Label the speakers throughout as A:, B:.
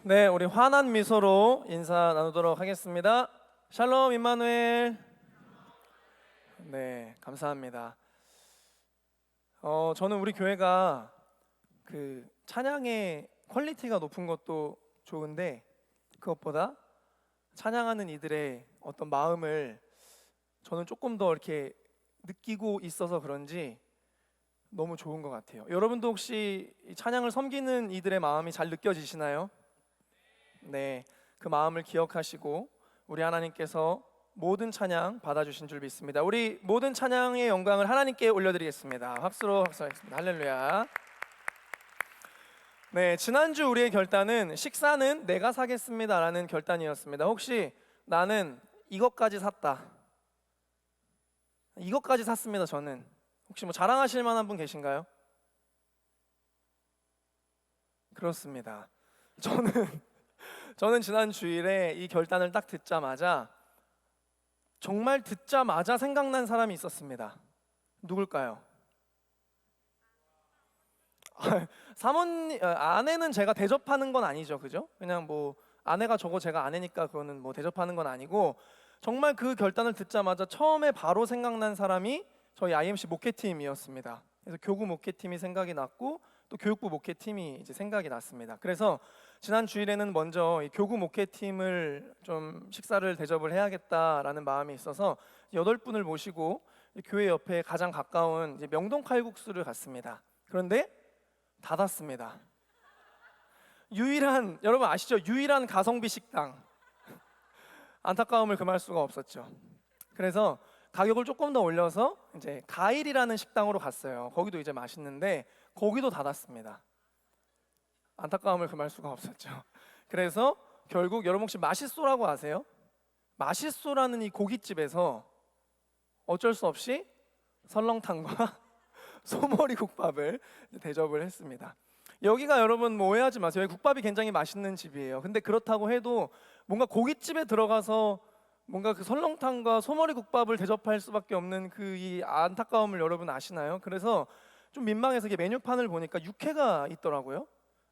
A: 네, 우리 환한 미소로 인사 나누도록 하겠습니다. 샬롬 임마누엘. 네, 감사합니다. 저는 우리 교회가 그 찬양의 퀄리티가 높은 것도 좋은데 그것보다 찬양하는 이들의 어떤 마음을 저는 조금 더 이렇게 느끼고 있어서 그런지 너무 좋은 것 같아요. 여러분도 혹시 이 찬양을 섬기는 이들의 마음이 잘 느껴지시나요? 네, 그 마음을 기억하시고 우리 하나님께서 모든 찬양 받아주신 줄 믿습니다. 우리 모든 찬양의 영광을 하나님께 올려드리겠습니다. 박수로 박수하겠습니다. 할렐루야. 네, 지난주 우리의 결단은 식사는 내가 사겠습니다라는 결단이었습니다. 혹시 나는 이것까지 샀다, 이것까지 샀습니다. 저는 혹시 뭐 자랑하실 만한 분 계신가요? 그렇습니다. 저는 지난 주일에 이 결단을 딱 듣자마자 정말 듣자마자 생각난 사람이 있었습니다. 누굴까요? 사모님, 아내는 제가 대접하는 건 아니죠, 그죠? 그냥 뭐 아내가 저거 제가 아내니까 그거는 뭐 대접하는 건 아니고 정말 그 결단을 듣자마자 처음에 바로 생각난 사람이 저희 IMC 목회팀이었습니다. 그래서 교구 목회팀이 생각이 났고 또 교육부 목회팀이 이제 생각이 났습니다. 그래서 지난 주일에는 먼저 이 교구 목회팀을 좀 식사를 대접을 해야겠다라는 마음이 있어서 8분을 모시고 교회 옆에 가장 가까운 이제 명동 칼국수를 갔습니다. 그런데 닫았습니다. 유일한, 여러분 아시죠? 유일한 가성비 식당. 안타까움을 금할 수가 없었죠. 그래서 가격을 조금 더 올려서 이제 가일이라는 식당으로 갔어요. 거기도 이제 맛있는데 거기도 닫았습니다. 안타까움을 금할 수가 없었죠. 그래서 결국 여러분 혹시 맛있소라고 아세요? 맛있소라는 이 고깃집에서 어쩔 수 없이 설렁탕과 소머리 국밥을 대접을 했습니다. 여기가 여러분 뭐 오해하지 마세요. 여기 국밥이 굉장히 맛있는 집이에요. 근데 그렇다고 해도 뭔가 고깃집에 들어가서 뭔가 그 설렁탕과 소머리 국밥을 대접할 수밖에 없는 그 이 안타까움을 여러분 아시나요? 그래서 좀 민망해서 이게 메뉴판을 보니까 육회가 있더라고요.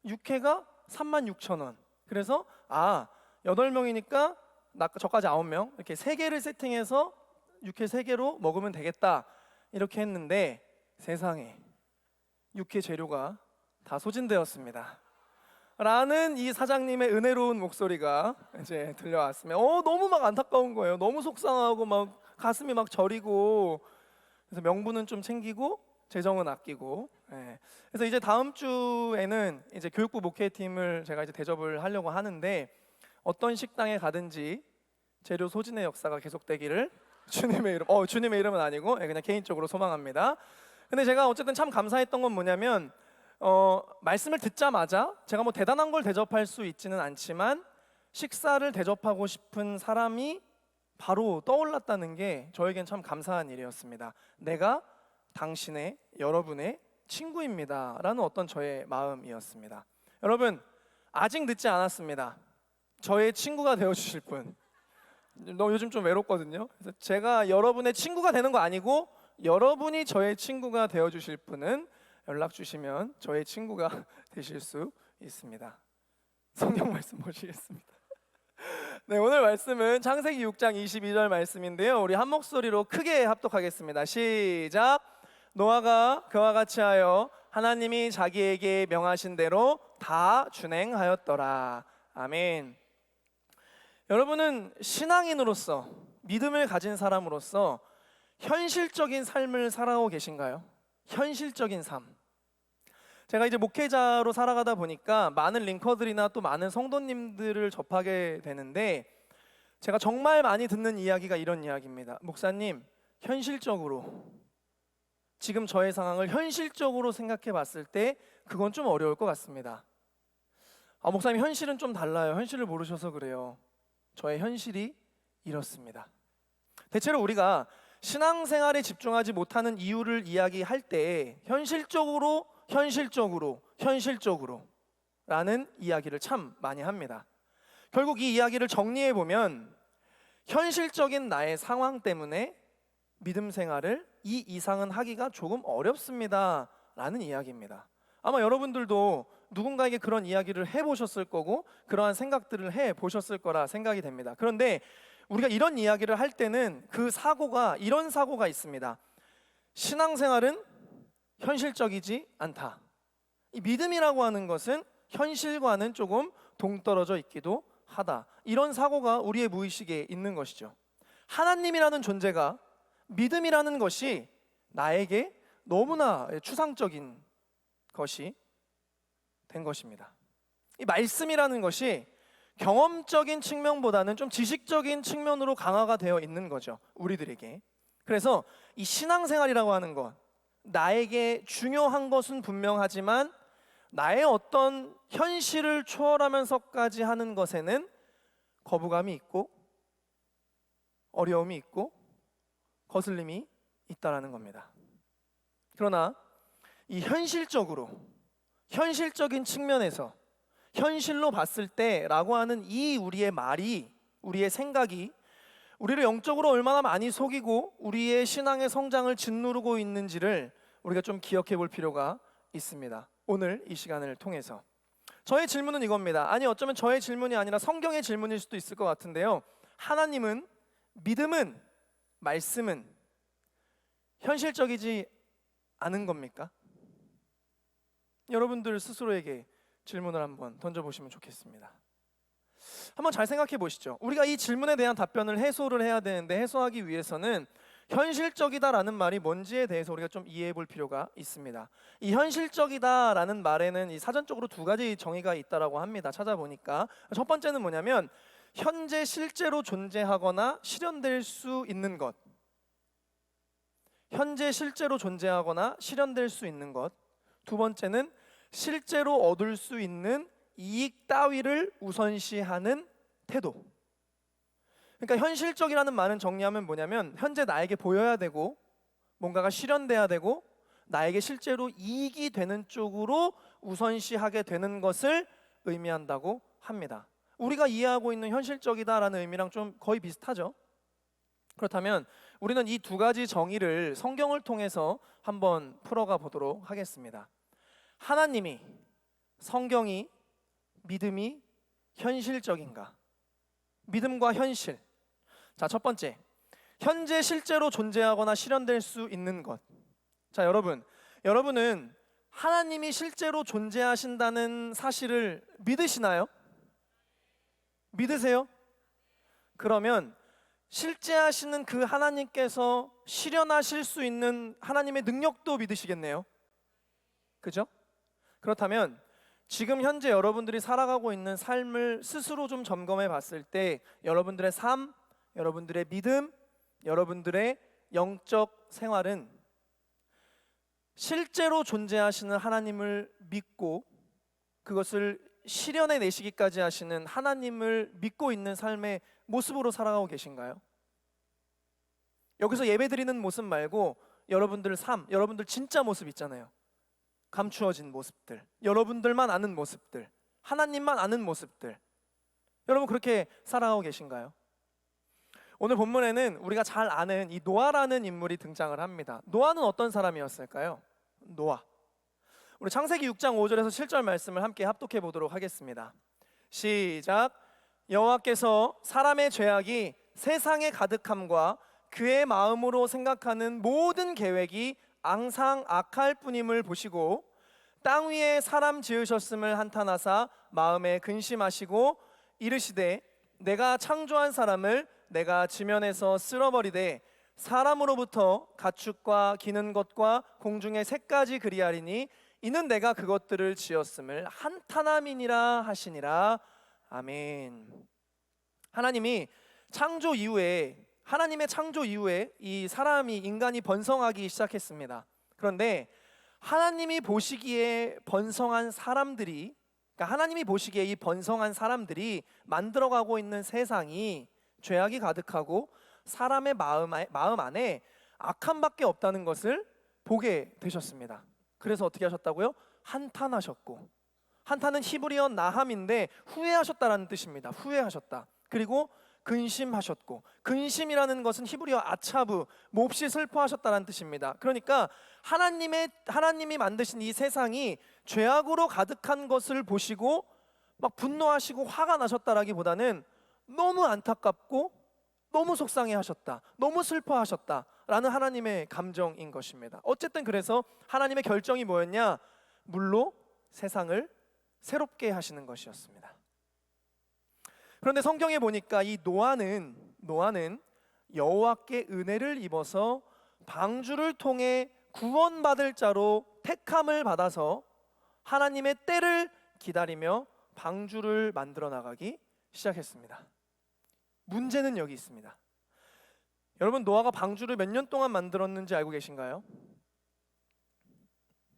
A: 육회가 36,000원. 그래서 8명이니까 저까지 9명 이렇게 3개를 세팅해서 육회 3개로 먹으면 되겠다 이렇게 했는데 세상에 육회 재료가 다 소진되었습니다 라는 이 사장님의 은혜로운 목소리가 이제 들려왔으면 너무 막 안타까운 거예요. 너무 속상하고 막 가슴이 막 저리고. 그래서 명분은 좀 챙기고 재정은 아끼고. 그래서 이제 다음 주에는 이제 교육부 목회팀을 제가 이제 대접을 하려고 하는데 어떤 식당에 가든지 재료 소진의 역사가 계속되기를 주님의 이름, 주님의 이름은 아니고 그냥 개인적으로 소망합니다. 근데 제가 어쨌든 참 감사했던 건 뭐냐면 말씀을 듣자마자 제가 뭐 대단한 걸 대접할 수 있지는 않지만 식사를 대접하고 싶은 사람이 바로 떠올랐다는 게 저에겐 참 감사한 일이었습니다. 내가 당신의, 여러분의 친구입니다 라는 어떤 저의 마음이었습니다. 여러분 아직 늦지 않았습니다. 저의 친구가 되어주실 분, 너 요즘 좀 외롭거든요. 그래서 제가 여러분의 친구가 되는 거 아니고 여러분이 저의 친구가 되어주실 분은 연락 주시면 저의 친구가 되실 수 있습니다. 성경 말씀 보시겠습니다. 네, 오늘 말씀은 창세기 6장 22절 말씀인데요. 우리 한 목소리로 크게 합독하겠습니다. 시작. 노아가 그와 같이 하여 하나님이 자기에게 명하신 대로 다 준행하였더라. 아멘. 여러분은 신앙인으로서, 믿음을 가진 사람으로서 현실적인 삶을 살아오고 계신가요? 현실적인 삶. 제가 이제 목회자로 살아가다 보니까 많은 링커들이나 또 많은 성도님들을 접하게 되는데 제가 정말 많이 듣는 이야기가 이런 이야기입니다. 목사님, 현실적으로 지금 저의 상황을 현실적으로 생각해 봤을 때 그건 좀 어려울 것 같습니다. 목사님, 현실은 좀 달라요. 현실을 모르셔서 그래요. 저의 현실이 이렇습니다. 대체로 우리가 신앙생활에 집중하지 못하는 이유를 이야기할 때 현실적으로 라는 이야기를 참 많이 합니다. 결국 이 이야기를 정리해 보면 현실적인 나의 상황 때문에 믿음 생활을 이 이상은 하기가 조금 어렵습니다 라는 이야기입니다. 아마 여러분들도 누군가에게 그런 이야기를 해보셨을 거고 그러한 생각들을 해보셨을 거라 생각이 됩니다. 그런데 우리가 이런 이야기를 할 때는 그 사고가, 이런 사고가 있습니다. 신앙생활은 현실적이지 않다. 이 믿음이라고 하는 것은 현실과는 조금 동떨어져 있기도 하다. 이런 사고가 우리의 무의식에 있는 것이죠. 하나님이라는 존재가, 믿음이라는 것이 나에게 너무나 추상적인 것이 된 것입니다. 이 말씀이라는 것이 경험적인 측면보다는 좀 지식적인 측면으로 강화가 되어 있는 거죠, 우리들에게. 그래서 이 신앙생활이라고 하는 것, 나에게 중요한 것은 분명하지만 나의 어떤 현실을 초월하면서까지 하는 것에는 거부감이 있고 어려움이 있고 거슬림이 있다라는 겁니다. 그러나 이 현실적인 측면에서 현실로 봤을 때라고 하는 이 우리의 말이, 우리의 생각이 우리를 영적으로 얼마나 많이 속이고 우리의 신앙의 성장을 짓누르고 있는지를 우리가 좀 기억해 볼 필요가 있습니다. 오늘 이 시간을 통해서 저의 질문은 이겁니다. 아니, 어쩌면 저의 질문이 아니라 성경의 질문일 수도 있을 것 같은데요. 하나님은, 믿음은, 말씀은 현실적이지 않은 겁니까? 여러분들 스스로에게 질문을 한번 던져보시면 좋겠습니다. 한번 잘 생각해 보시죠. 우리가 이 질문에 대한 답변을 해소를 해야 되는데, 해소하기 위해서는 현실적이다라는 말이 뭔지에 대해서 우리가 좀 이해해 볼 필요가 있습니다. 이 현실적이다라는 말에는 이 사전적으로 두 가지 정의가 있다라고 합니다. 찾아보니까 첫 번째는 뭐냐면 현재 실제로 존재하거나 실현될 수 있는 것. 현재 실제로 존재하거나 실현될 수 있는 것. 두 번째는 실제로 얻을 수 있는 이익 따위를 우선시하는 태도. 그러니까 현실적이라는 말은 정리하면 뭐냐면 현재 나에게 보여야 되고 뭔가가 실현돼야 되고 나에게 실제로 이익이 되는 쪽으로 우선시하게 되는 것을 의미한다고 합니다. 우리가 이해하고 있는 현실적이다라는 의미랑 좀 거의 비슷하죠. 그렇다면 우리는 이 두 가지 정의를 성경을 통해서 한번 풀어가 보도록 하겠습니다. 하나님이, 성경이, 믿음이 현실적인가? 믿음과 현실. 자, 첫 번째, 현재 실제로 존재하거나 실현될 수 있는 것. 자, 여러분은 하나님이 실제로 존재하신다는 사실을 믿으시나요? 믿으세요? 그러면 실제하시는 그 하나님께서 실현하실 수 있는 하나님의 능력도 믿으시겠네요. 그죠? 그렇다면 지금 현재 여러분들이 살아가고 있는 삶을 스스로 좀 점검해 봤을 때 여러분들의 삶, 여러분들의 믿음, 여러분들의 영적 생활은 실제로 존재하시는 하나님을 믿고 그것을 실현해 내시기까지 하시는 하나님을 믿고 있는 삶의 모습으로 살아가고 계신가요? 여기서 예배드리는 모습 말고 여러분들 삶, 여러분들 진짜 모습 있잖아요. 감추어진 모습들, 여러분들만 아는 모습들, 하나님만 아는 모습들, 여러분 그렇게 살아가고 계신가요? 오늘 본문에는 우리가 잘 아는 이 노아라는 인물이 등장을 합니다. 노아는 어떤 사람이었을까요? 노아. 우리 창세기 6장 5절에서 7절 말씀을 함께 합독해 보도록 하겠습니다. 시작. 여호와께서 사람의 죄악이 세상에 가득함과 그의 마음으로 생각하는 모든 계획이 항상 악할 뿐임을 보시고 땅 위에 사람 지으셨음을 한탄하사 마음에 근심하시고 이르시되 내가 창조한 사람을 내가 지면에서 쓸어버리되 사람으로부터 가축과 기는 것과 공중의 새까지 그리하리니 이는 내가 그것들을 지었음을 한탄함이니라 하시니라. 아멘. 하나님의 창조 이후에 이 사람이, 인간이 번성하기 시작했습니다. 그런데 하나님이 보시기에 번성한 사람들이, 그러니까 하나님이 보시기에 이 번성한 사람들이 만들어가고 있는 세상이 죄악이 가득하고 사람의 마음 안에 악함밖에 없다는 것을 보게 되셨습니다. 그래서 어떻게 하셨다고요? 한탄하셨고, 한탄은 히브리어 나함인데 후회하셨다라는 뜻입니다. 후회하셨다. 그리고 근심하셨고, 근심이라는 것은 히브리어 아차브, 몹시 슬퍼하셨다는 뜻입니다. 그러니까 하나님이 만드신 이 세상이 죄악으로 가득한 것을 보시고 막 분노하시고 화가 나셨다라기보다는 너무 안타깝고 너무 속상해하셨다, 너무 슬퍼하셨다라는 하나님의 감정인 것입니다. 어쨌든 그래서 하나님의 결정이 뭐였냐? 물로 세상을 새롭게 하시는 것이었습니다. 그런데 성경에 보니까 이 노아는 여호와께 은혜를 입어서 방주를 통해 구원받을 자로 택함을 받아서 하나님의 때를 기다리며 방주를 만들어 나가기 시작했습니다. 문제는 여기 있습니다. 여러분, 노아가 방주를 몇 년 동안 만들었는지 알고 계신가요?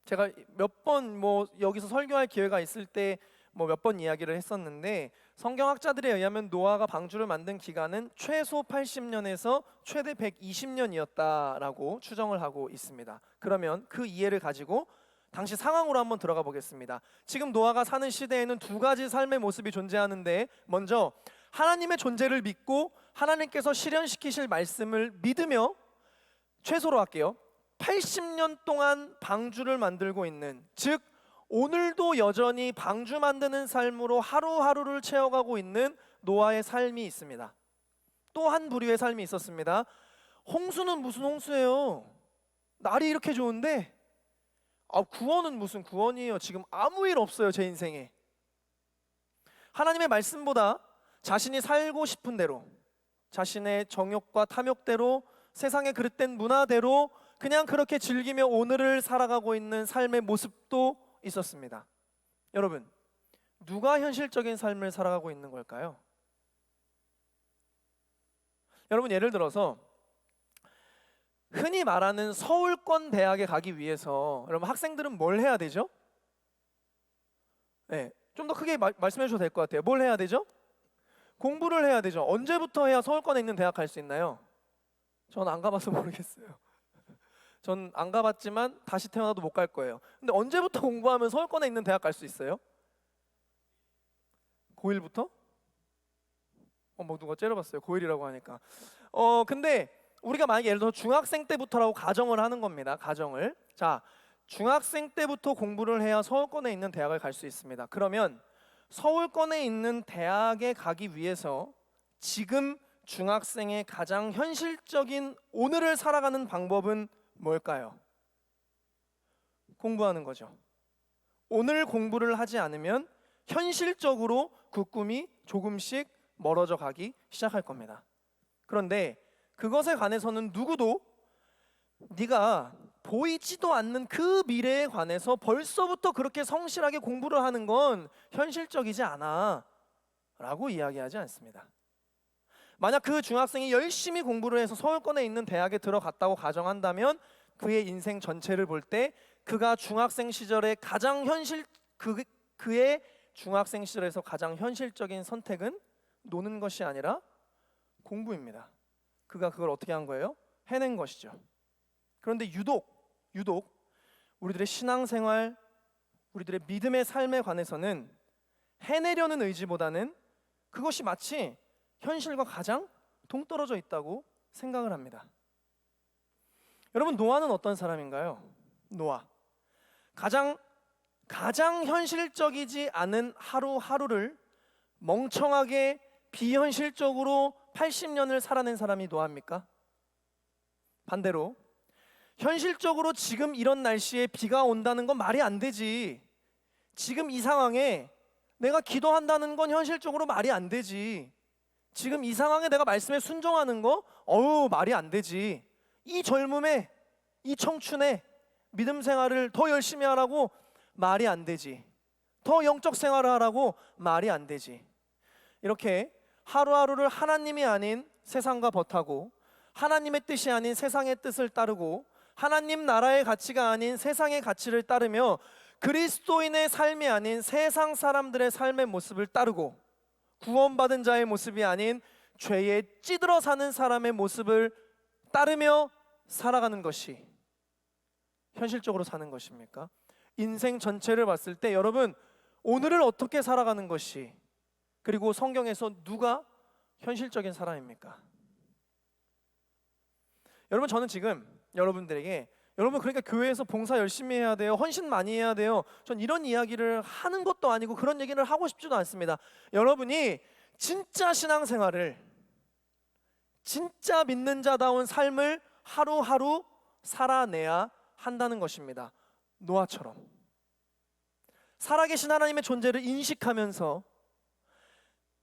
A: 제가 몇 번 여기서 설교할 기회가 있을 때 몇 번 이야기를 했었는데, 성경학자들에 의하면 노아가 방주를 만든 기간은 최소 80년에서 최대 120년이었다라고 추정을 하고 있습니다. 그러면 그 이해를 가지고 당시 상황으로 한번 들어가 보겠습니다. 지금 노아가 사는 시대에는 두 가지 삶의 모습이 존재하는데, 먼저 하나님의 존재를 믿고 하나님께서 실현시키실 말씀을 믿으며, 최소로 할게요, 80년 동안 방주를 만들고 있는, 즉 오늘도 여전히 방주 만드는 삶으로 하루하루를 채워가고 있는 노아의 삶이 있습니다. 또 한 부류의 삶이 있었습니다. 홍수는 무슨 홍수예요? 날이 이렇게 좋은데 구원은 무슨 구원이에요? 지금 아무 일 없어요, 제 인생에. 하나님의 말씀보다 자신이 살고 싶은 대로, 자신의 정욕과 탐욕대로, 세상의 그릇된 문화대로 그냥 그렇게 즐기며 오늘을 살아가고 있는 삶의 모습도 있었습니다. 여러분, 누가 현실적인 삶을 살아가고 있는 걸까요? 여러분, 예를 들어서 흔히 말하는 서울권 대학에 가기 위해서 여러분, 학생들은 뭘 해야 되죠? 네, 좀 더 크게 말씀해 주셔도 될 것 같아요. 뭘 해야 되죠? 공부를 해야 되죠. 언제부터 해야 서울권에 있는 대학 갈 수 있나요? 전 안 가봐서 모르겠어요. 전 안 가봤지만 다시 태어나도 못 갈 거예요. 근데 언제부터 공부하면 서울권에 있는 대학 갈 수 있어요? 고1부터? 누가 째려봤어요. 고1이라고 하니까. 근데 우리가 만약에 예를 들어서 중학생 때부터라고 가정을 하는 겁니다. 가정을. 자, 중학생 때부터 공부를 해야 서울권에 있는 대학을 갈 수 있습니다. 그러면 서울권에 있는 대학에 가기 위해서 지금 중학생의 가장 현실적인 오늘을 살아가는 방법은 뭘까요? 공부하는 거죠. 오늘 공부를 하지 않으면 현실적으로 그 꿈이 조금씩 멀어져 가기 시작할 겁니다. 그런데 그것에 관해서는 누구도 네가 보이지도 않는 그 미래에 관해서 벌써부터 그렇게 성실하게 공부를 하는 건 현실적이지 않아 라고 이야기하지 않습니다. 만약 그 중학생이 열심히 공부를 해서 서울권에 있는 대학에 들어갔다고 가정한다면 그의 인생 전체를 볼 때 그가 중학생 시절에 그의 중학생 시절에서 가장 현실적인 선택은 노는 것이 아니라 공부입니다. 그가 그걸 어떻게 한 거예요? 해낸 것이죠. 그런데 유독 우리들의 신앙생활, 우리들의 믿음의 삶에 관해서는 해내려는 의지보다는 그것이 마치 현실과 가장 동떨어져 있다고 생각을 합니다. 여러분, 노아는 어떤 사람인가요? 노아, 가장 현실적이지 않은 하루하루를 멍청하게 비현실적으로 80년을 살아낸 사람이 노아입니까? 반대로 현실적으로 지금 이런 날씨에 비가 온다는 건 말이 안 되지. 지금 이 상황에 내가 기도한다는 건 현실적으로 말이 안 되지. 지금 이 상황에 내가 말씀에 순종하는 거 말이 안 되지. 이 젊음에, 이 청춘에 믿음 생활을 더 열심히 하라고 말이 안 되지. 더 영적 생활을 하라고 말이 안 되지. 이렇게 하루하루를 하나님이 아닌 세상과 버타고, 하나님의 뜻이 아닌 세상의 뜻을 따르고, 하나님 나라의 가치가 아닌 세상의 가치를 따르며 그리스도인의 삶이 아닌 세상 사람들의 삶의 모습을 따르고, 구원받은 자의 모습이 아닌 죄에 찌들어 사는 사람의 모습을 따르며 살아가는 것이 현실적으로 사는 것입니까? 인생 전체를 봤을 때 여러분, 오늘을 어떻게 살아가는 것이, 그리고 성경에서 누가 현실적인 사람입니까? 여러분, 저는 지금 여러분들에게 여러분 그러니까 교회에서 봉사 열심히 해야 돼요, 헌신 많이 해야 돼요, 전 이런 이야기를 하는 것도 아니고 그런 얘기를 하고 싶지도 않습니다. 여러분이 진짜 신앙생활을, 진짜 믿는 자다운 삶을 하루하루 살아내야 한다는 것입니다. 노아처럼 살아계신 하나님의 존재를 인식하면서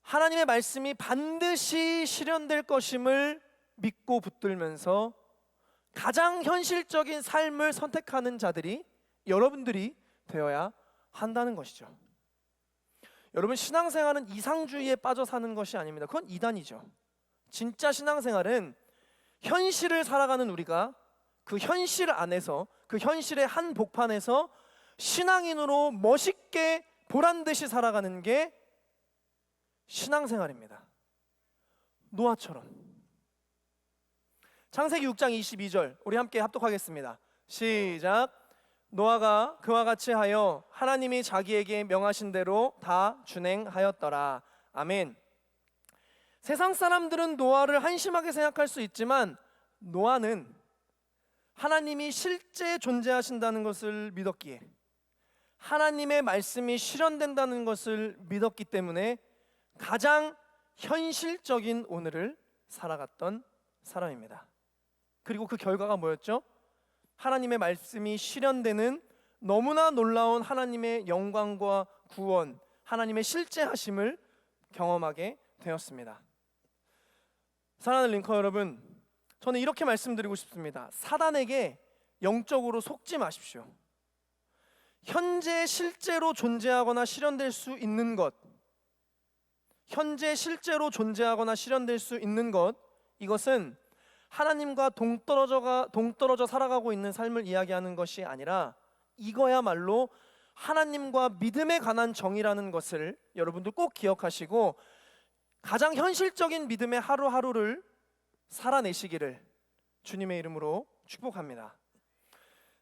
A: 하나님의 말씀이 반드시 실현될 것임을 믿고 붙들면서 가장 현실적인 삶을 선택하는 자들이 여러분들이 되어야 한다는 것이죠. 여러분, 신앙생활은 이상주의에 빠져 사는 것이 아닙니다. 그건 이단이죠. 진짜 신앙생활은 현실을 살아가는 우리가 그 현실 안에서, 그 현실의 한 복판에서 신앙인으로 멋있게 보란듯이 살아가는 게 신앙생활입니다. 노아처럼. 창세기 6장 22절 우리 함께 합독하겠습니다. 시작. 노아가 그와 같이 하여 하나님이 자기에게 명하신 대로 다 준행하였더라. 아멘. 세상 사람들은 노아를 한심하게 생각할 수 있지만 노아는 하나님이 실제 존재하신다는 것을 믿었기에, 하나님의 말씀이 실현된다는 것을 믿었기 때문에 가장 현실적인 오늘을 살아갔던 사람입니다. 그리고 그 결과가 뭐였죠? 하나님의 말씀이 실현되는 너무나 놀라운 하나님의 영광과 구원, 하나님의 실제하심을 경험하게 되었습니다. 사랑하는 링커 여러분, 저는 이렇게 말씀드리고 싶습니다. 사단에게 영적으로 속지 마십시오. 현재 실제로 존재하거나 실현될 수 있는 것, 현재 실제로 존재하거나 실현될 수 있는 것, 이것은 하나님과 동떨어져 살아가고 있는 삶을 이야기하는 것이 아니라 이거야말로 하나님과 믿음에 관한 정의라는 것을 여러분들 꼭 기억하시고 가장 현실적인 믿음의 하루하루를 살아내시기를 주님의 이름으로 축복합니다.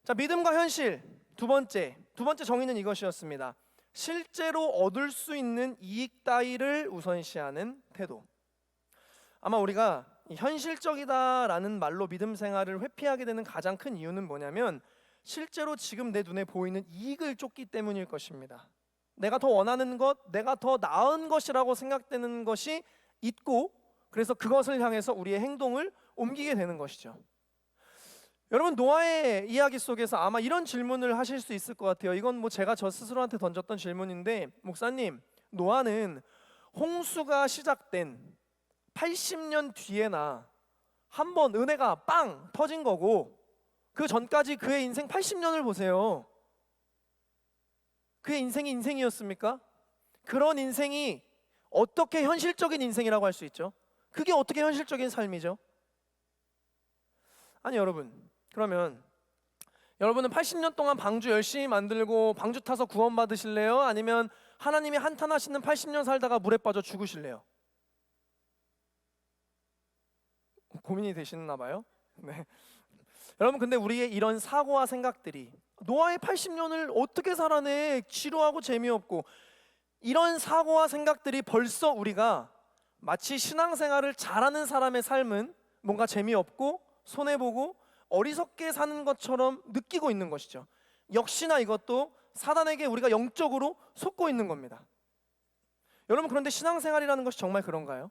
A: 자, 믿음과 현실 두 번째 정의는 이것이었습니다. 실제로 얻을 수 있는 이익 따위를 우선시하는 태도. 아마 우리가 현실적이다라는 말로 믿음 생활을 회피하게 되는 가장 큰 이유는 뭐냐면 실제로 지금 내 눈에 보이는 이익을 쫓기 때문일 것입니다. 내가 더 원하는 것, 내가 더 나은 것이라고 생각되는 것이 있고, 그래서 그것을 향해서 우리의 행동을 옮기게 되는 것이죠. 여러분, 노아의 이야기 속에서 아마 이런 질문을 하실 수 있을 것 같아요. 이건 뭐 제가 저 스스로한테 던졌던 질문인데, 목사님, 노아는 홍수가 시작된 80년 뒤에나 한 번 은혜가 빵 터진 거고, 그 전까지 그의 인생 80년을 보세요. 그의 인생이 인생이었습니까? 그런 인생이 어떻게 현실적인 인생이라고 할 수 있죠? 그게 어떻게 현실적인 삶이죠? 아니, 여러분, 그러면 여러분은 80년 동안 방주 열심히 만들고 방주 타서 구원 받으실래요? 아니면 하나님이 한탄하시는 80년 살다가 물에 빠져 죽으실래요? 고민이 되시나 봐요. 네. 여러분, 근데 우리의 이런 사고와 생각들이 노아의 80년을 어떻게 살아내, 지루하고 재미없고, 이런 사고와 생각들이 벌써 우리가 마치 신앙생활을 잘하는 사람의 삶은 뭔가 재미없고 손해보고 어리석게 사는 것처럼 느끼고 있는 것이죠. 역시나 이것도 사단에게 우리가 영적으로 속고 있는 겁니다. 여러분, 그런데 신앙생활이라는 것이 정말 그런가요?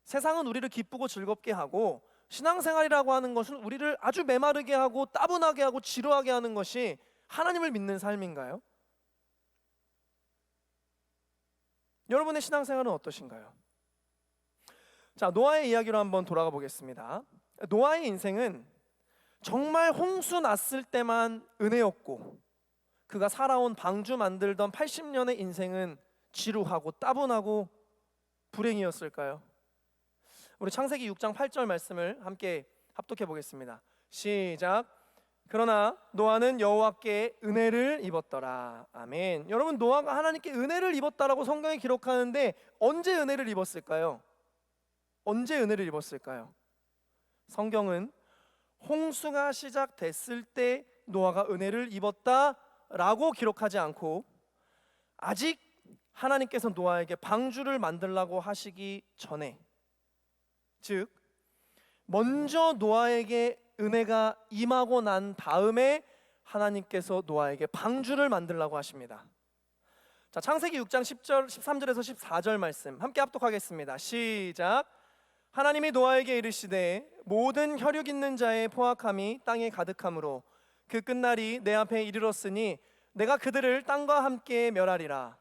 A: 세상은 우리를 기쁘고 즐겁게 하고 신앙생활이라고 하는 것은 우리를 아주 메마르게 하고 따분하게 하고 지루하게 하는 것이 하나님을 믿는 삶인가요? 여러분의 신앙생활은 어떠신가요? 자, 노아의 이야기로 한번 돌아가 보겠습니다. 노아의 인생은 정말 홍수 났을 때만 은혜였고, 그가 살아온 방주 만들던 80년의 인생은 지루하고 따분하고 불행이었을까요? 우리 창세기 6장 8절 말씀을 함께 합독해 보겠습니다. 시작. 그러나 노아는 여호와께 은혜를 입었더라. 아멘. 여러분, 노아가 하나님께 은혜를 입었다라고 성경에 기록하는데 언제 은혜를 입었을까요? 언제 은혜를 입었을까요? 성경은 홍수가 시작됐을 때 노아가 은혜를 입었다라고 기록하지 않고, 아직 하나님께서 노아에게 방주를 만들라고 하시기 전에 즉 먼저 노아에게 은혜가 임하고 난 다음에 하나님께서 노아에게 방주를 만들라고 하십니다. 자, 창세기 6장 10절, 13절에서 14절 말씀 함께 합독하겠습니다. 시작. 하나님이 노아에게 이르시되 모든 혈육 있는 자의 포악함이 땅에 가득함으로 그 끝날이 내 앞에 이르렀으니 내가 그들을 땅과 함께 멸하리라.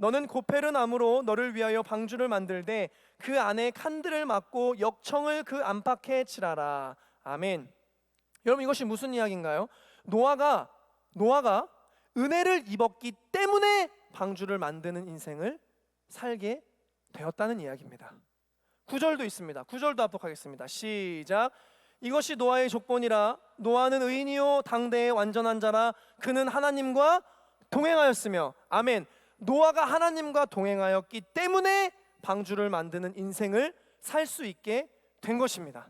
A: 너는 고페르 나무로 너를 위하여 방주를 만들되 그 안에 칸들을 막고 역청을 그 안팎에 칠하라. 아멘. 여러분, 이것이 무슨 이야기인가요? 노아가 은혜를 입었기 때문에 방주를 만드는 인생을 살게 되었다는 이야기입니다. 9절도 있습니다. 9절도 합독하겠습니다. 시작. 이것이 노아의 족본이라. 노아는 의인이요 당대의 완전한 자라. 그는 하나님과 동행하였으며. 아멘. 노아가 하나님과 동행하였기 때문에 방주를 만드는 인생을 살 수 있게 된 것입니다.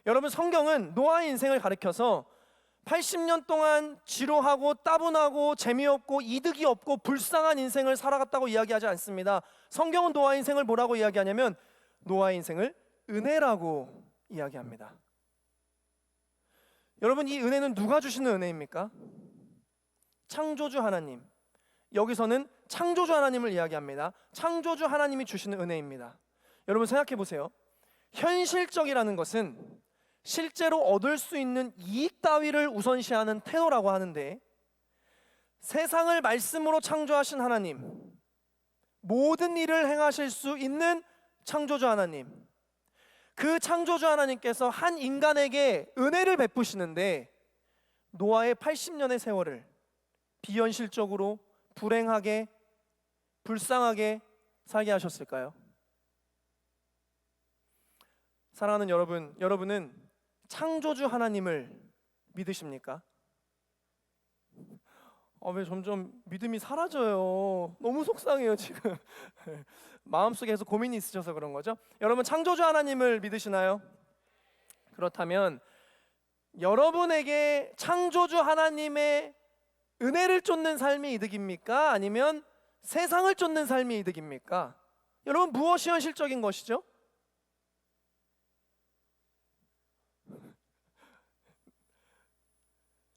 A: 여러분, 성경은 노아의 인생을 가리켜서 80년 동안 지루하고 따분하고 재미없고 이득이 없고 불쌍한 인생을 살아갔다고 이야기하지 않습니다. 성경은 노아의 인생을 뭐라고 이야기하냐면 노아의 인생을 은혜라고 이야기합니다. 여러분, 이 은혜는 누가 주시는 은혜입니까? 창조주 하나님. 여기서는 창조주 하나님을 이야기합니다. 창조주 하나님이 주시는 은혜입니다. 여러분, 생각해 보세요. 현실적이라는 것은 실제로 얻을 수 있는 이익 따위를 우선시하는 태도라고 하는데, 세상을 말씀으로 창조하신 하나님, 모든 일을 행하실 수 있는 창조주 하나님, 그 창조주 하나님께서 한 인간에게 은혜를 베푸시는데 노아의 80년의 세월을 비현실적으로 불행하게 불쌍하게 살게 하셨을까요? 사랑하는 여러분, 여러분은 창조주 하나님을 믿으십니까? 왜 점점 믿음이 사라져요? 너무 속상해요 지금. 마음속에 계속 고민이 있으셔서 그런 거죠? 여러분, 창조주 하나님을 믿으시나요? 그렇다면 여러분에게 창조주 하나님의 은혜를 쫓는 삶이 이득입니까? 아니면 세상을 쫓는 삶이 이득입니까? 여러분, 무엇이 현실적인 것이죠?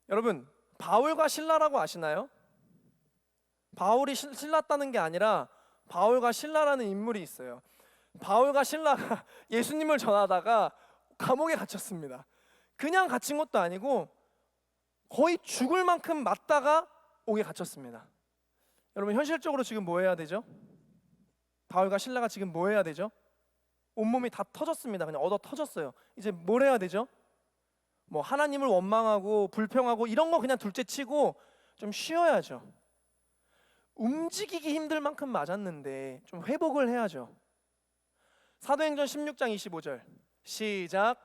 A: 여러분, 바울과 실라라고 아시나요? 바울이 신랐다는 게 아니라 바울과 실라라는 인물이 있어요. 바울과 실라가 예수님을 전하다가 감옥에 갇혔습니다. 그냥 갇힌 것도 아니고 거의 죽을 만큼 맞다가 옥에 갇혔습니다. 여러분, 현실적으로 지금 뭐 해야 되죠? 바울과 실라가 지금 뭐 해야 되죠? 온몸이 다 터졌습니다. 그냥 얻어 터졌어요. 이제 뭘 해야 되죠? 뭐 하나님을 원망하고 불평하고 이런 거 그냥 둘째치고 좀 쉬어야죠. 움직이기 힘들 만큼 맞았는데 좀 회복을 해야죠. 사도행전 16장 25절 시작.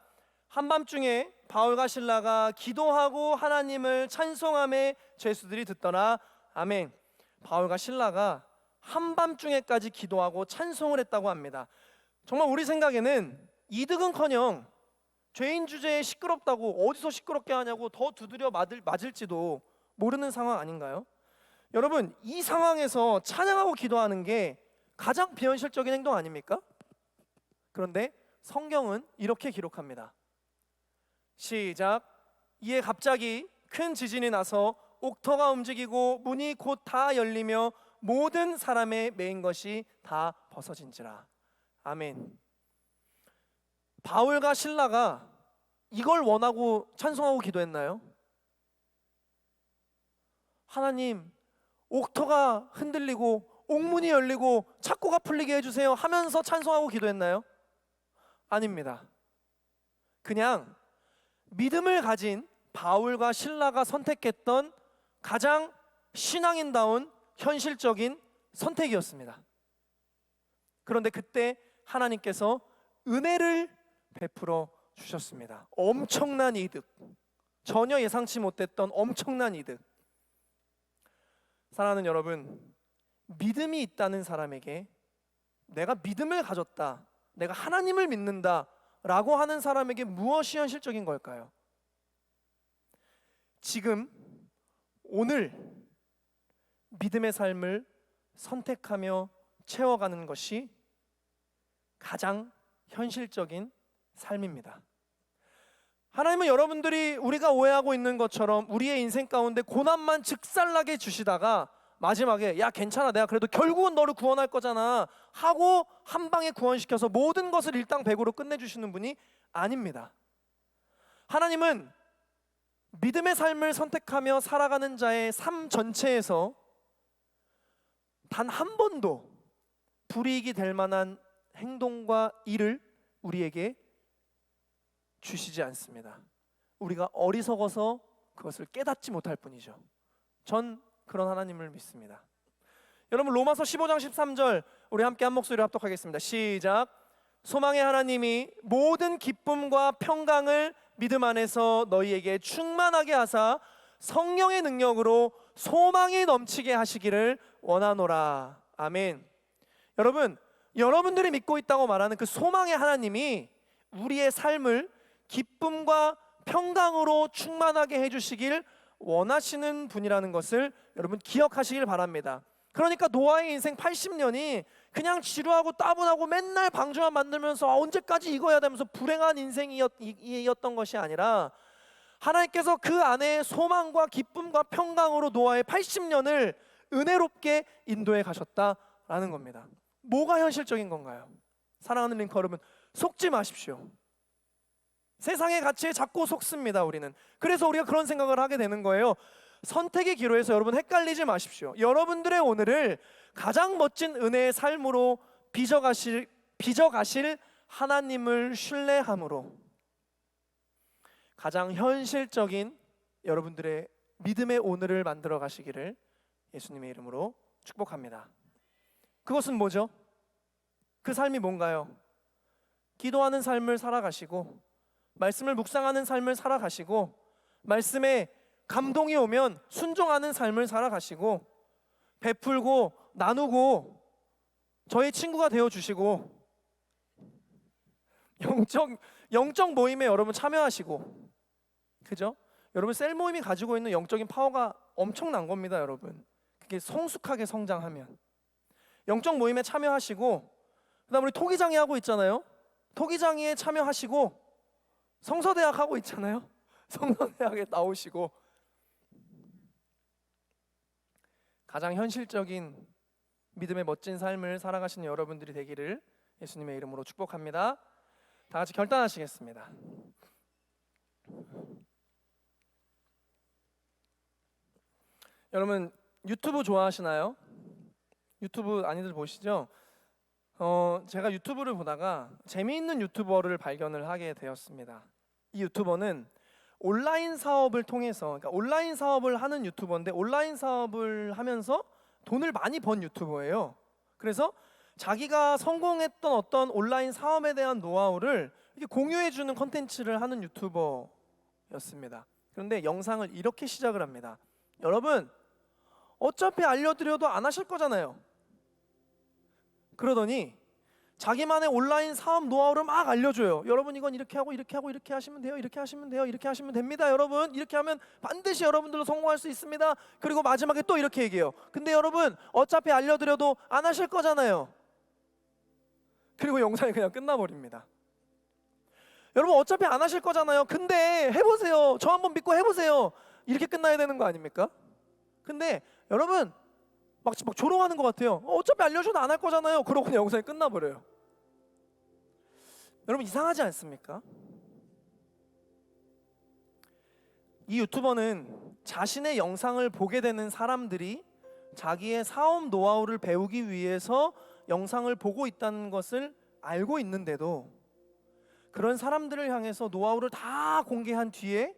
A: 한밤중에 바울과 실라가 기도하고 하나님을 찬송함에 죄수들이 듣더라. 아멘. 바울과 실라가 한밤중에까지 기도하고 찬송을 했다고 합니다. 정말 우리 생각에는 이득은커녕 죄인 주제에 시끄럽다고 어디서 시끄럽게 하냐고 더 두드려 맞을지도 모르는 상황 아닌가요? 여러분, 이 상황에서 찬양하고 기도하는 게 가장 비현실적인 행동 아닙니까? 그런데 성경은 이렇게 기록합니다. 시작. 이에 갑자기 큰 지진이 나서 옥터가 움직이고 문이 곧 다 열리며 모든 사람의 매인 것이 다 벗어진지라. 아멘. 바울과 실라가 이걸 원하고 찬송하고 기도했나요? 하나님, 옥터가 흔들리고 옥문이 열리고 착고가 풀리게 해주세요 하면서 찬송하고 기도했나요? 아닙니다. 그냥 믿음을 가진 바울과 실라가 선택했던 가장 신앙인다운 현실적인 선택이었습니다. 그런데 그때 하나님께서 은혜를 베풀어 주셨습니다. 엄청난 이득, 전혀 예상치 못했던 엄청난 이득. 사랑하는 여러분, 믿음이 있다는 사람에게, 내가 믿음을 가졌다, 내가 하나님을 믿는다 라고 하는 사람에게 무엇이 현실적인 걸까요? 지금 오늘 믿음의 삶을 선택하며 채워가는 것이 가장 현실적인 삶입니다. 하나님은 여러분들이 우리가 오해하고 있는 것처럼 우리의 인생 가운데 고난만 즉살나게 주시다가 마지막에 야 괜찮아 내가 그래도 결국은 너를 구원할 거잖아 하고 한 방에 구원시켜서 모든 것을 일당백으로 끝내주시는 분이 아닙니다. 하나님은 믿음의 삶을 선택하며 살아가는 자의 삶 전체에서 단 한 번도 불이익이 될 만한 행동과 일을 우리에게 주시지 않습니다. 우리가 어리석어서 그것을 깨닫지 못할 뿐이죠. 전 그런 하나님을 믿습니다. 여러분 로마서 15장 13절 우리 함께 한 목소리로 합독하겠습니다. 시작. 소망의 하나님이 모든 기쁨과 평강을 믿음 안에서 너희에게 충만하게 하사 성령의 능력으로 소망이 넘치게 하시기를 원하노라. 아멘. 여러분, 여러분들이 믿고 있다고 말하는 그 소망의 하나님이 우리의 삶을 기쁨과 평강으로 충만하게 해주시길 원하시는 분이라는 것을 여러분 기억하시길 바랍니다. 그러니까 노아의 인생 80년이 그냥 지루하고 따분하고 맨날 방주만 만들면서 언제까지 이거 해야 되면서 불행한 인생이었던 것이 아니라 하나님께서 그 안에 소망과 기쁨과 평강으로 노아의 80년을 은혜롭게 인도해 가셨다라는 겁니다. 뭐가 현실적인 건가요? 사랑하는 링커 여러분, 속지 마십시오. 세상의 가치에 자꾸 속습니다. 우리는. 그래서 우리가 그런 생각을 하게 되는 거예요. 선택의 기로에서 여러분 헷갈리지 마십시오. 여러분들의 오늘을 가장 멋진 은혜의 삶으로 빚어가실 하나님을 신뢰함으로 가장 현실적인 여러분들의 믿음의 오늘을 만들어 가시기를 예수님의 이름으로 축복합니다. 그것은 뭐죠? 그 삶이 뭔가요? 기도하는 삶을 살아가시고 말씀을 묵상하는 삶을 살아가시고 말씀에 감동이 오면 순종하는 삶을 살아가시고 베풀고 나누고 저희 친구가 되어주시고 영적 모임에 여러분 참여하시고, 그죠? 여러분 셀 모임이 가지고 있는 영적인 파워가 엄청난 겁니다. 여러분 그게 성숙하게 성장하면 영적 모임에 참여하시고, 그 다음 우리 토기장이 하고 있잖아요. 토기장이에 참여하시고 성서대학 하고 있잖아요. 성서대학에 나오시고 가장 현실적인 믿음의 멋진 삶을 살아가시는 여러분들이 되기를 예수님의 이름으로 축복합니다. 다 같이 결단하시겠습니다. 여러분 유튜브 좋아하시나요? 유튜브 많이들 보시죠? 제가 유튜브를 보다가 재미있는 유튜버를 발견을 하게 되었습니다. 이 유튜버는 온라인 사업을 통해서, 그러니까 온라인 사업을 하는 유튜버인데 온라인 사업을 하면서 돈을 많이 번 유튜버예요. 그래서 자기가 성공했던 어떤 온라인 사업에 대한 노하우를 이렇게 공유해주는 컨텐츠를 하는 유튜버였습니다. 그런데 영상을 이렇게 시작을 합니다. 여러분 어차피 알려드려도 안 하실 거잖아요. 그러더니 자기만의 온라인 사업 노하우를 막 알려줘요. 여러분 이건 이렇게 하고 이렇게 하고 이렇게 하시면 돼요. 이렇게 하시면 돼요. 이렇게 하시면 됩니다. 여러분 이렇게 하면 반드시 여러분들도 성공할 수 있습니다. 그리고 마지막에 또 이렇게 얘기해요. 근데 여러분 어차피 알려드려도 안 하실 거잖아요. 그리고 영상이 그냥 끝나버립니다. 여러분 어차피 안 하실 거잖아요. 근데 해보세요. 저 한번 믿고 해보세요. 이렇게 끝나야 되는 거 아닙니까? 근데 여러분 막 조롱하는 것 같아요. 어차피 알려줘도 안 할 거잖아요. 그러고 그냥 영상이 끝나버려요. 여러분 이상하지 않습니까? 이 유튜버는 자신의 영상을 보게 되는 사람들이 자기의 사업 노하우를 배우기 위해서 영상을 보고 있다는 것을 알고 있는데도 그런 사람들을 향해서 노하우를 다 공개한 뒤에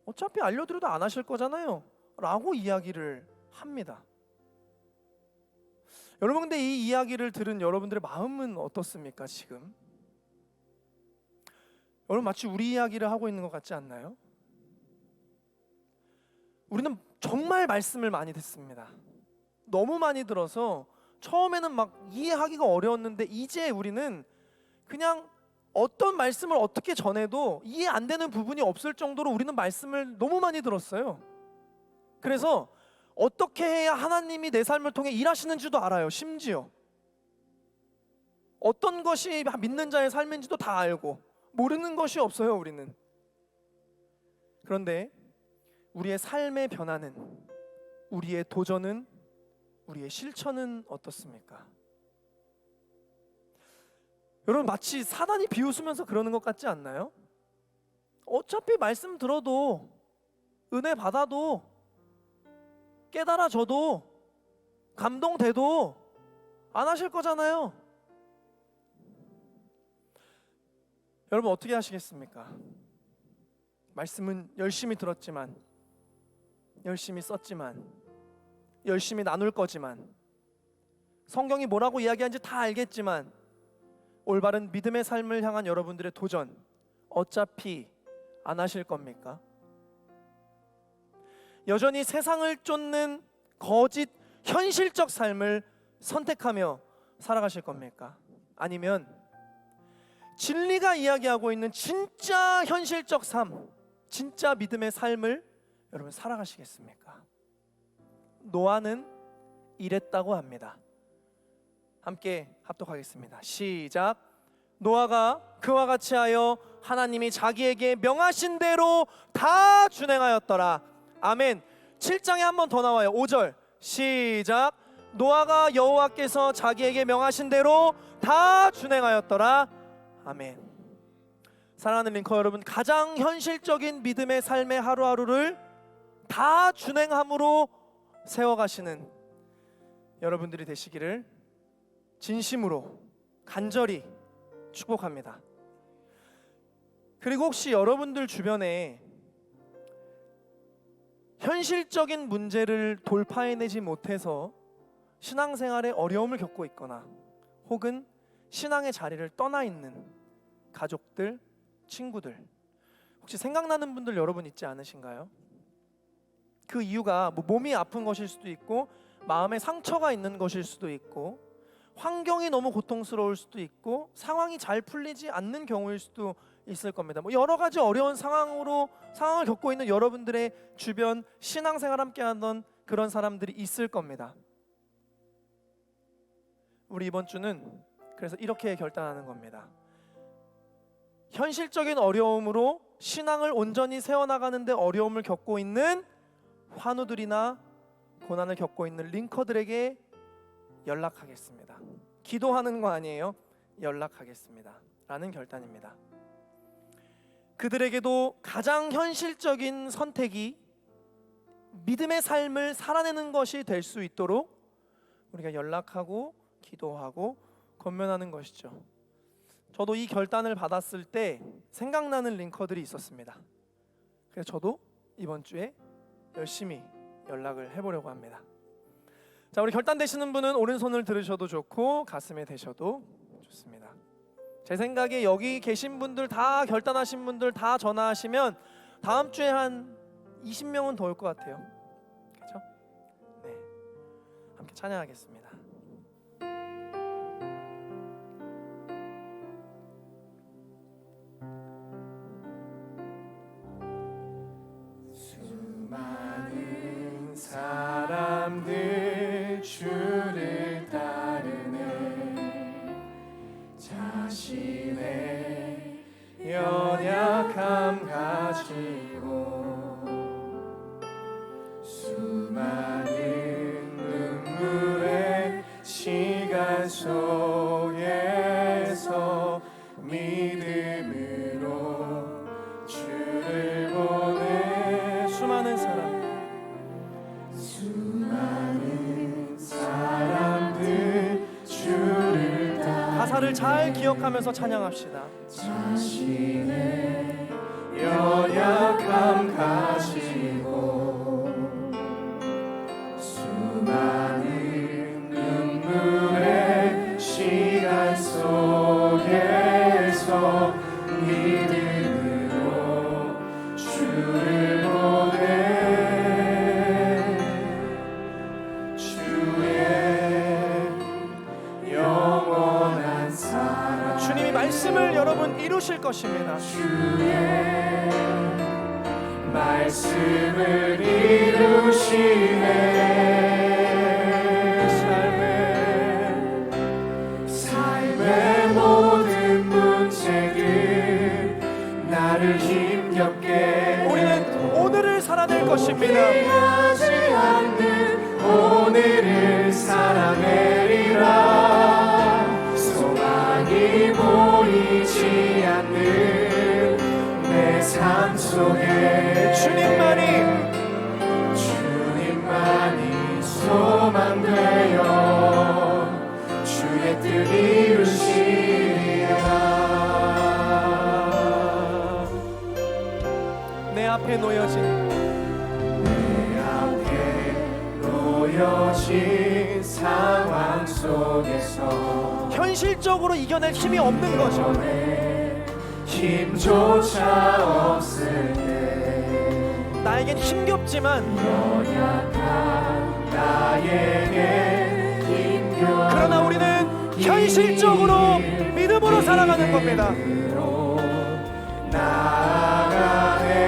A: 어차피 알려드려도 안 하실 거잖아요 라고 이야기를 합니다. 여러분 근데 이 이야기를 들은 여러분들의 마음은 어떻습니까 지금? 여러분 마치 우리 이야기를 하고 있는 것 같지 않나요? 우리는 정말 말씀을 많이 듣습니다. 너무 많이 들어서 처음에는 막 이해하기가 어려웠는데 이제 우리는 그냥 어떤 말씀을 어떻게 전해도 이해 안 되는 부분이 없을 정도로 우리는 말씀을 너무 많이 들었어요. 그래서 어떻게 해야 하나님이 내 삶을 통해 일하시는지도 알아요. 심지어 어떤 것이 믿는 자의 삶인지도 다 알고 모르는 것이 없어요, 우리는. 그런데 우리의 삶의 변화는, 우리의 도전은, 우리의 실천은 어떻습니까? 여러분, 마치 사단이 비웃으면서 그러는 것 같지 않나요? 어차피 말씀 들어도, 은혜 받아도, 깨달아져도, 감동돼도 안 하실 거잖아요. 여러분, 어떻게 하시겠습니까? 말씀은 열심히 들었지만, 열심히 썼지만, 열심히 나눌 거지만, 성경이 뭐라고 이야기하는지 다 알겠지만, 올바른 믿음의 삶을 향한 여러분들의 도전 어차피 안 하실 겁니까? 여전히 세상을 쫓는 거짓 현실적 삶을 선택하며 살아가실 겁니까? 아니면 진리가 이야기하고 있는 진짜 현실적 삶, 진짜 믿음의 삶을 여러분 살아가시겠습니까? 노아는 이랬다고 합니다. 함께 합독하겠습니다. 시작. 노아가 그와 같이 하여 하나님이 자기에게 명하신 대로 다 준행하였더라. 아멘. 7장에 한 번 더 나와요. 5절 시작. 노아가 여호와께서 자기에게 명하신 대로 다 준행하였더라. 아멘. 사랑하는 링커 여러분, 가장 현실적인 믿음의 삶의 하루하루를 다 준행함으로 세워가시는 여러분들이 되시기를 진심으로 간절히 축복합니다. 그리고 혹시 여러분들 주변에 현실적인 문제를 돌파해내지 못해서 신앙생활에 어려움을 겪고 있거나 혹은 신앙의 자리를 떠나 있는 가족들, 친구들, 혹시 생각나는 분들 여러분 있지 않으신가요? 그 이유가 몸이 아픈 것일 수도 있고 마음에 상처가 있는 것일 수도 있고 환경이 너무 고통스러울 수도 있고 상황이 잘 풀리지 않는 경우일 수도 있을 겁니다. 여러 가지 어려운 상황을 겪고 있는 여러분들의 주변 신앙생활 함께 하던 그런 사람들이 있을 겁니다. 우리 이번 주는 그래서 이렇게 결단하는 겁니다. 현실적인 어려움으로 신앙을 온전히 세워나가는데 어려움을 겪고 있는 환우들이나 고난을 겪고 있는 링커들에게 연락하겠습니다. 기도하는 거 아니에요. 연락하겠습니다 라는 결단입니다. 그들에게도 가장 현실적인 선택이 믿음의 삶을 살아내는 것이 될 수 있도록 우리가 연락하고 기도하고 권면하는 것이죠. 저도 이 결단을 받았을 때 생각나는 링커들이 있었습니다. 그래서 저도 이번 주에 열심히 연락을 해보려고 합니다. 자, 우리 결단되시는 분은 오른손을 들으셔도 좋고 가슴에 대셔도 좋습니다. 제 생각에 여기 계신 분들 다 결단하신 분들 다 전화하시면 다음 주에 한 20명은 더 올 것 같아요. 그렇죠? 네, 함께 찬양하겠습니다. 수많은 사람들 주를 따르네 자신의 연약함 가지고 수많은 눈물의 시간 속에서 믿음으로 주를 보내 수많은 사람들 주를 따르네 가사를 잘 기억하면서 찬양합시다. 자신의 연약함 가지고 수많은 눈물의 시간 속에서 믿음으로 주를 보내 주의 영원한 사랑 주님이 말씀을 여러분 이루실 것입니다. 주의 말씀을 이루시네 삶의 것입니다.
B: 포기하지 않는 오늘을 살아내리라. 소망이 보이지 않는 내 삶 속에 주님만이 소망되어 주의 뜻 이루시리라.
A: 내 앞에
B: 놓여진 상황 속에서
A: 현실적으로 이겨낼 힘이 없는 거죠.
B: 힘조차 없을 때
A: 나에겐 힘겹지만
B: 연약한 나에게 힘겨
A: 그러나 우리는 현실적으로 믿음으로 살아가는 겁니다.
B: 나아가네.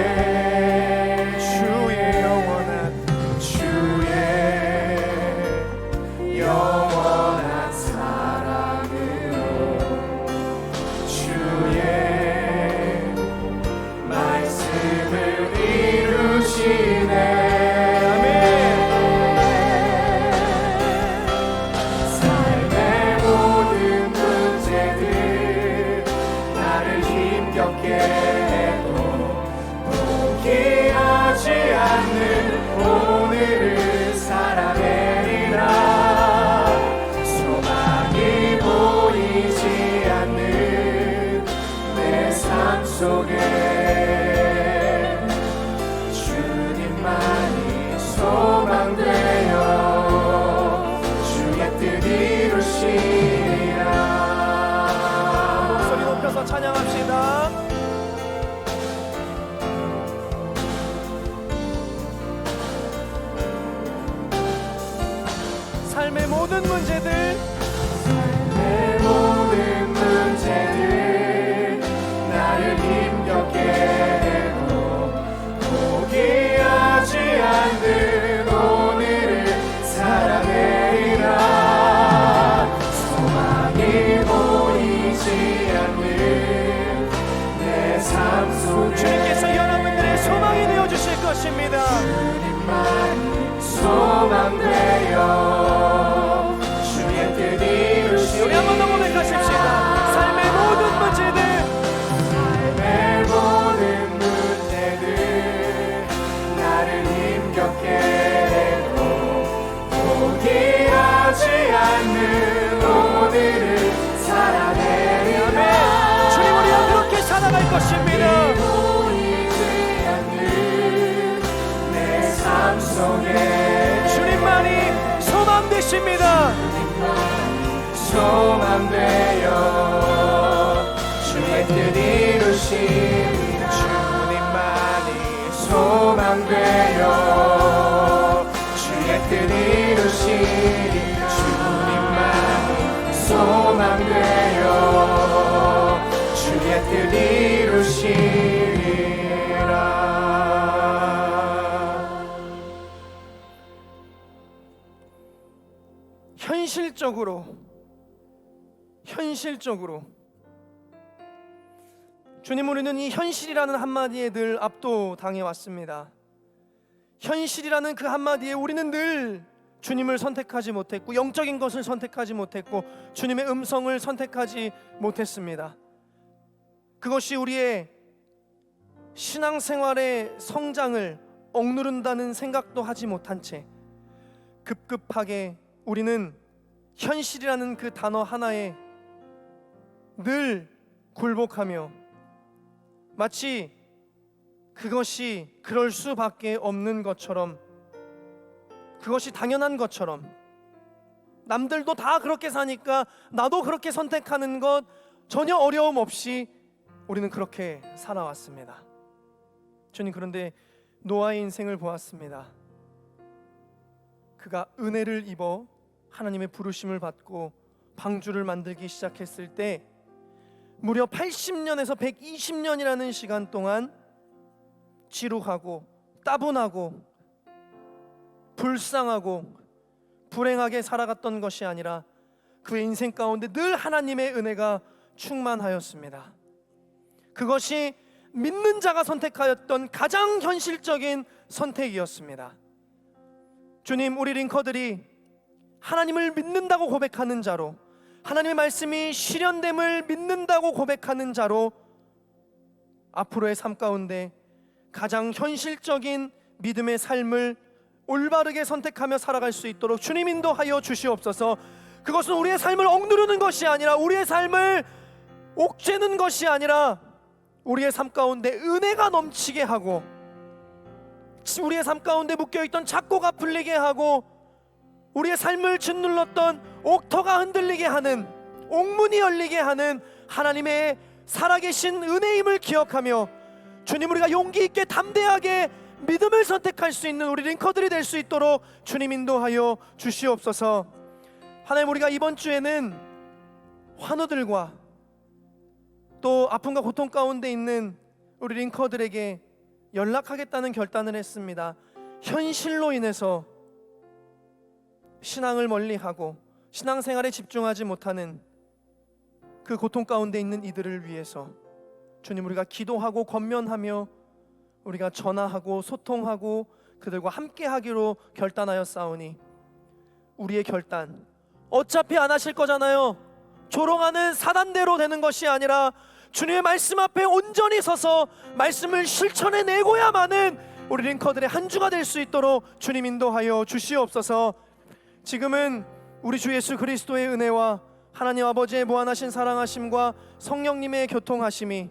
B: 주의 영원한 사랑으로 주의 말씀을 이루시네. 삶의 모든 문제들 나를 힘겹게 해도 포기하지 않는 오늘을 살아내리라. 소망이 보이지 않는 내 삶 속에 주님만이 소망되어 주의 뜻 이루시리라.
A: 소리 높여서 찬양합시다. 삶의 모든 문제들
B: 내 모든 문제들 나를 힘겹게 해도 포기하지 않는 오늘을 살아내리라. 소망이 보이지 않는 내 삶 속에
A: 주님께서 여러분들의 소망이 되어주실 것입니다.
B: 주님만 소망되어 주의 뜻 이루시리라.
A: 우리 한 번 더 고백하십시다. 삶의 모든 문제들
B: 삶의 모든 문제들 나를 힘겹게 해도 포기하지 않는 오늘을 살아내리라.
A: 주님 우리와 그렇게 살아갈 것입니다.
B: 보이지 않는 내 삶 속에
A: 주님만이 소망 되십니다.
B: 소망되어 주의 뜻 이루시리라. 주님만이 소망되어 주의 뜻 이루시리라. 주님만이 소망되어 주의 뜻 이루시리라.
A: 현실적으로 주님, 우리는 이 현실이라는 한마디에 늘 압도당해 왔습니다. 현실이라는 그 한마디에 우리는 늘 주님을 선택하지 못했고 영적인 것을 선택하지 못했고 주님의 음성을 선택하지 못했습니다. 그것이 우리의 신앙생활의 성장을 억누른다는 생각도 하지 못한 채 급급하게 우리는 현실이라는 그 단어 하나에 늘 굴복하며 마치 그것이 그럴 수밖에 없는 것처럼, 그것이 당연한 것처럼, 남들도 다 그렇게 사니까 나도 그렇게 선택하는 것 전혀 어려움 없이 우리는 그렇게 살아왔습니다. 주님, 그런데 노아의 인생을 보았습니다. 그가 은혜를 입어 하나님의 부르심을 받고 방주를 만들기 시작했을 때 무려 80년에서 120년이라는 시간 동안 지루하고 따분하고 불쌍하고 불행하게 살아갔던 것이 아니라 그의 인생 가운데 늘 하나님의 은혜가 충만하였습니다. 그것이 믿는 자가 선택하였던 가장 현실적인 선택이었습니다. 주님, 우리 링커들이 하나님을 믿는다고 고백하는 자로, 하나님의 말씀이 실현됨을 믿는다고 고백하는 자로 앞으로의 삶 가운데 가장 현실적인 믿음의 삶을 올바르게 선택하며 살아갈 수 있도록 주님 인도하여 주시옵소서. 그것은 우리의 삶을 억누르는 것이 아니라, 우리의 삶을 옥죄는 것이 아니라, 우리의 삶 가운데 은혜가 넘치게 하고, 우리의 삶 가운데 묶여있던 착고가 풀리게 하고, 우리의 삶을 짓눌렀던 옥터가 흔들리게 하는, 옥문이 열리게 하는 하나님의 살아계신 은혜임을 기억하며, 주님, 우리가 용기 있게 담대하게 믿음을 선택할 수 있는 우리 링커들이 될 수 있도록 주님 인도하여 주시옵소서. 하나님, 우리가 이번 주에는 환우들과 또 아픔과 고통 가운데 있는 우리 링커들에게 연락하겠다는 결단을 했습니다. 현실로 인해서 신앙을 멀리하고 신앙생활에 집중하지 못하는 그 고통 가운데 있는 이들을 위해서 주님, 우리가 기도하고 권면하며 우리가 전화하고 소통하고 그들과 함께하기로 결단하였사오니, 우리의 결단, 어차피 안 하실 거잖아요, 조롱하는 사단대로 되는 것이 아니라 주님의 말씀 앞에 온전히 서서 말씀을 실천해내고야만은 우리 링커들의 한 주가 될 수 있도록 주님 인도하여 주시옵소서. 지금은 우리 주 예수 그리스도의 은혜와 하나님 아버지의 무한하신 사랑하심과 성령님의 교통하심이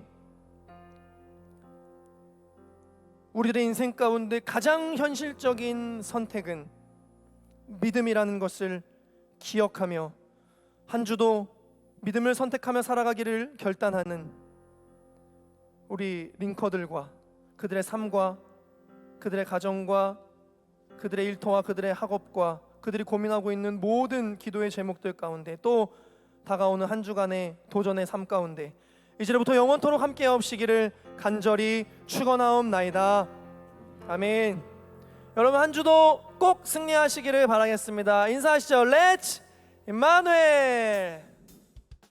A: 우리들의 인생 가운데 가장 현실적인 선택은 믿음이라는 것을 기억하며 한 주도 믿음을 선택하며 살아가기를 결단하는 우리 링커들과 그들의 삶과 그들의 가정과 그들의 일터와 그들의 학업과 그들이 고민하고 있는 모든 기도의 제목들 가운데, 또 다가오는 한 주간의 도전의 삶 가운데 이제부터 영원토록 함께하옵시기를 간절히 축원하옵나이다. 아멘. 여러분, 한 주도 꼭 승리하시기를 바라겠습니다. 인사하시죠. 렛츠 임마누엘.